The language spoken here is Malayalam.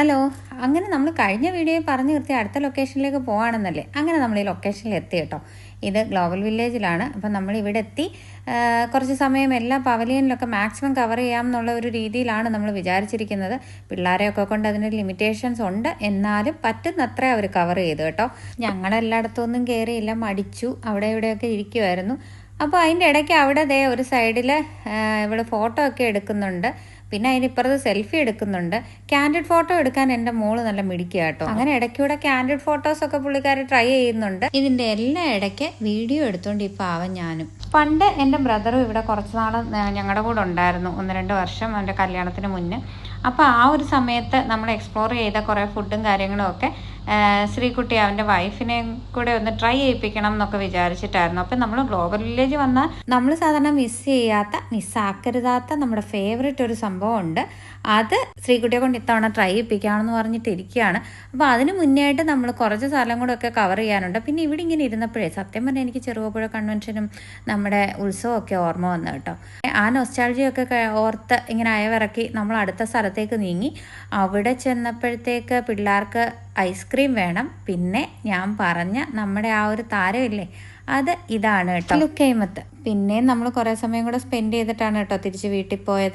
ഹലോ. അങ്ങനെ നമ്മൾ കഴിഞ്ഞ വീഡിയോയിൽ പറഞ്ഞു നിർത്തി അടുത്ത ലൊക്കേഷനിലേക്ക് പോവാണെന്നല്ലേ. അങ്ങനെ നമ്മൾ ഈ ലൊക്കേഷനിൽ എത്തി കേട്ടോ. ഇത് ഗ്ലോബൽ വില്ലേജിലാണ്. അപ്പം നമ്മൾ ഇവിടെ എത്തി കുറച്ച് സമയം എല്ലാ പവലിയനിലൊക്കെ മാക്സിമം കവർ ചെയ്യാം എന്നുള്ള ഒരു രീതിയിലാണ് നമ്മൾ വിചാരിച്ചിരിക്കുന്നത്. പിള്ളേരെയൊക്കെ കൊണ്ട് അതിന് ലിമിറ്റേഷൻസ് ഉണ്ട്, എന്നാലും പറ്റുന്നത്ര അവർ കവർ ചെയ്തു കേട്ടോ. ഞങ്ങളെല്ലായിടത്തൊന്നും കയറിയില്ല, മടിച്ചു, അവിടെ ഇവിടെയൊക്കെ ഇരിക്കുമായിരുന്നു. അപ്പോൾ അതിൻ്റെ ഇടയ്ക്ക് അവിടെ ഒരു സൈഡിൽ ഇവൾ ഫോട്ടോ ഒക്കെ എടുക്കുന്നുണ്ട്. പിന്നെ അതിനിപ്പുറത്ത് സെൽഫി എടുക്കുന്നുണ്ട്. ക്യാൻഡിഡ് ഫോട്ടോ എടുക്കാൻ എൻ്റെ മോള് നല്ല മിടിക്കുക കേട്ടോ. അങ്ങനെ ഇടയ്ക്കൂടെ ക്യാൻഡിഡ് ഫോട്ടോസൊക്കെ പുള്ളിക്കാരി ട്രൈ ചെയ്യുന്നുണ്ട്. ഇതിൻ്റെ എല്ലാ ഇടയ്ക്ക് വീഡിയോ എടുത്തുകൊണ്ട് ഈ പാവം ഞാനും. പണ്ട് എൻ്റെ ബ്രദറും ഇവിടെ കുറച്ച് നാൾ ഞങ്ങളുടെ കൂടെ ഉണ്ടായിരുന്നു, 1-2 വർഷം എൻ്റെ കല്യാണത്തിന് മുന്നേ. അപ്പോൾ ആ ഒരു സമയത്ത് നമ്മൾ എക്സ്പ്ലോർ ചെയ്ത കുറേ ഫുഡും കാര്യങ്ങളും ഒക്കെ ശ്രീകുട്ടി അവൻ്റെ വൈഫിനെ കൂടെ ഒന്ന് ട്രൈ ചെയ്യിപ്പിക്കണം എന്നൊക്കെ വിചാരിച്ചിട്ടായിരുന്നു. അപ്പം നമ്മൾ ഗ്ലോബൽ വില്ലേജ് വന്നാൽ നമ്മൾ സാധാരണ മിസ്സാക്കരുതാത്ത നമ്മുടെ ഫേവറേറ്റ് ഒരു സംഭവം ഉണ്ട്. അത് ശ്രീകുട്ടിയെ കൊണ്ട് ഇത്തവണ ട്രൈ ചെയ്യിപ്പിക്കാമെന്ന് പറഞ്ഞിട്ട് ഇരിക്കുകയാണ്. അപ്പോൾ അതിന് മുന്നേ ആയിട്ട് നമ്മൾ കുറച്ച് സ്ഥലം കൂടെ ഒക്കെ കവർ ചെയ്യാനുണ്ട്. പിന്നെ ഇവിടെ ഇങ്ങനെ ഇരുന്നപ്പോഴേ സത്യം പറഞ്ഞാൽ എനിക്ക് ചെറുകോപ്പുഴ കൺവെൻഷനും നമ്മുടെ ഉത്സവമൊക്കെ ഓർമ്മ വന്നു കേട്ടോ. ആ നൊസ്റ്റാൾജിയൊക്കെ ഓർത്ത് ഇങ്ങനെ അയവിറക്കി നമ്മൾ അടുത്ത സ്ഥലത്തേക്ക് നീങ്ങി. അവിടെ ചെന്നപ്പോഴത്തേക്ക് പിള്ളേർക്ക് ഐസ്ക്രീം വേണം. പിന്നെ ഞാൻ പറഞ്ഞ നമ്മുടെ ആ ഒരു താരമില്ലേ, അത് ഇതാണ് കേട്ടോ, ലുക്കൈമത്ത്. പിന്നെ നമ്മൾ കുറേ സമയം കൂടെ സ്പെൻഡ് ചെയ്തിട്ടാണ് കേട്ടോ തിരിച്ച് വീട്ടിൽ പോയത്.